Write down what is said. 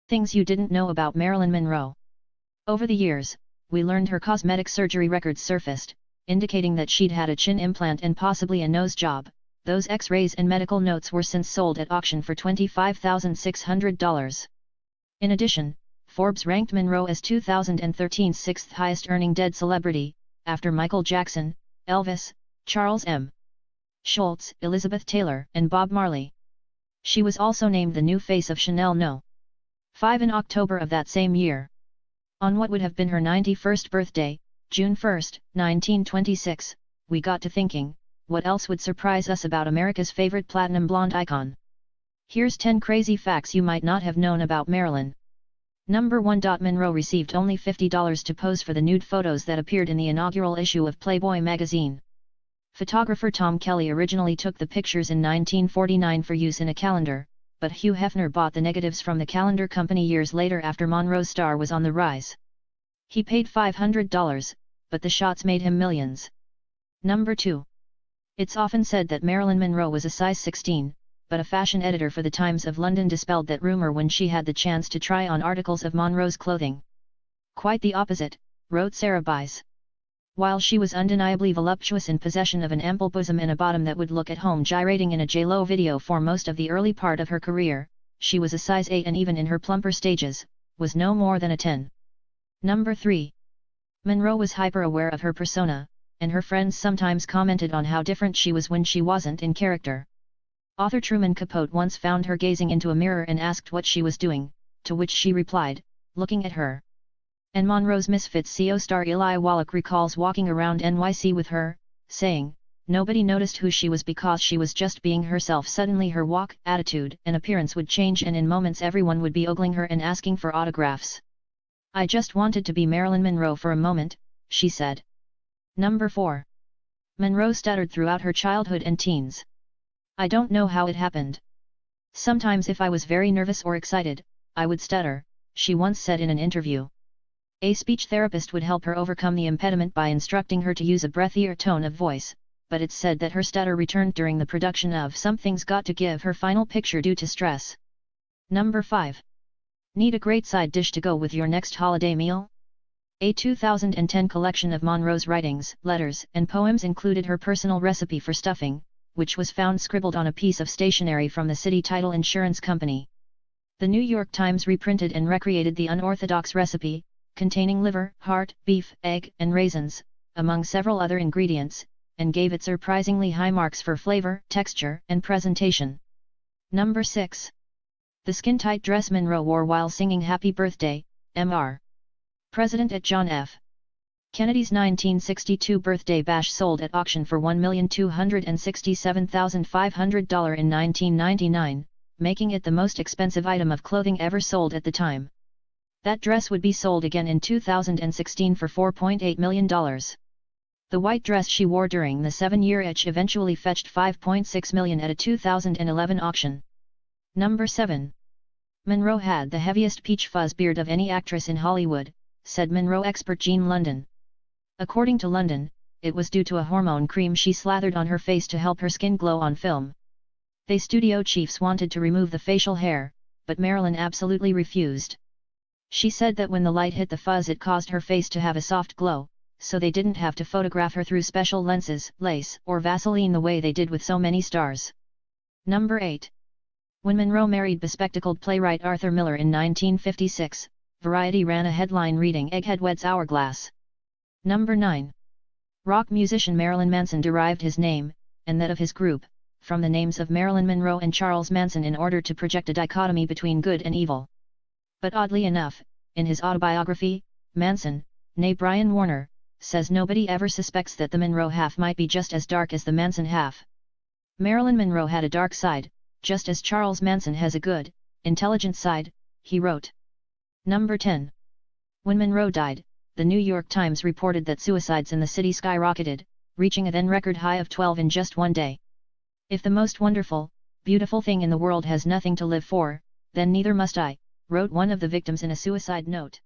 Things you didn't know about Marilyn Monroe. Over the years, we learned her cosmetic surgery records surfaced, indicating that she'd had a chin implant and possibly a nose job. Those X-rays and medical notes were since sold at auction for $25,600. In addition, Forbes ranked Monroe as 2013's sixth highest earning dead celebrity, after Michael Jackson, Elvis, Charles M. Schulz, Elizabeth Taylor, and Bob Marley. She was also named the new face of Chanel No. 5 in October of that same year. On what would have been her 91st birthday, June 1, 1926, we got to thinking, what else would surprise us about America's favorite platinum blonde icon? Here's 10 crazy facts you might not have known about Marilyn. Number 1. Monroe received only $50 to pose for the nude photos that appeared in the inaugural issue of Playboy magazine. Photographer Tom Kelly originally took the pictures in 1949 for use in a calendar, but Hugh Hefner bought the negatives from the calendar company years later after Monroe's star was on the rise. He paid $500, but the shots made him millions. Number 2. It's often said that Marilyn Monroe was a size 16, but a fashion editor for the Times of London dispelled that rumor when she had the chance to try on articles of Monroe's clothing. Quite the opposite, wrote Sarah Bies. While she was undeniably voluptuous in possession of an ample bosom and a bottom that would look at home gyrating in a J-Lo video for most of the early part of her career, she was a size 8 and even in her plumper stages, was no more than a 10. Number 3. Monroe was hyper-aware of her persona, and her friends sometimes commented on how different she was when she wasn't in character. Author Truman Capote once found her gazing into a mirror and asked what she was doing, to which she replied, "Looking at her." And Monroe's Misfits CO star Eli Wallach recalls walking around NYC with her, saying, "Nobody noticed who she was because she was just being herself. Suddenly her walk, attitude, and appearance would change and in moments everyone would be ogling her and asking for autographs. I just wanted to be Marilyn Monroe for a moment," she said. Number 4. Monroe stuttered throughout her childhood and teens. "I don't know how it happened. Sometimes if I was very nervous or excited, I would stutter," she once said in an interview. A speech therapist would help her overcome the impediment by instructing her to use a breathier tone of voice, but it's said that her stutter returned during the production of Something's Got to Give, her final picture, due to stress. Number 5. Need a great side dish to go with your next holiday meal? A 2010 collection of Monroe's writings, letters, and poems included her personal recipe for stuffing, which was found scribbled on a piece of stationery from the City Title Insurance Company. The New York Times reprinted and recreated the unorthodox recipe, containing liver, heart, beef, egg, and raisins, among several other ingredients, and gave it surprisingly high marks for flavor, texture, and presentation. Number 6. The skin-tight dress Monroe wore while singing Happy Birthday, Mr. President at John F. Kennedy's 1962 birthday bash sold at auction for $1,267,500 in 1999, making it the most expensive item of clothing ever sold at the time. That dress would be sold again in 2016 for $4.8 million. The white dress she wore during the 7-year itch eventually fetched $5.6 million at a 2011 auction. Number 7. Monroe had the heaviest peach fuzz beard of any actress in Hollywood, said Monroe expert Jean London. According to London, it was due to a hormone cream she slathered on her face to help her skin glow on film. They studio chiefs wanted to remove the facial hair, but Marilyn absolutely refused. She said that when the light hit the fuzz it caused her face to have a soft glow, so they didn't have to photograph her through special lenses, lace, or Vaseline the way they did with so many stars. Number 8. When Monroe married bespectacled playwright Arthur Miller in 1956, Variety ran a headline reading "Egghead Weds Hourglass." Number 9. Rock musician Marilyn Manson derived his name, and that of his group, from the names of Marilyn Monroe and Charles Manson in order to project a dichotomy between good and evil. But oddly enough, in his autobiography, Manson, née Brian Warner, says nobody ever suspects that the Monroe half might be just as dark as the Manson half. Marilyn Monroe had a dark side, just as Charles Manson has a good, intelligent side, he wrote. Number 10. When Monroe died, the New York Times reported that suicides in the city skyrocketed, reaching a then record high of 12 in just one day. "If the most wonderful, beautiful thing in the world has nothing to live for, then neither must I," wrote one of the victims in a suicide note.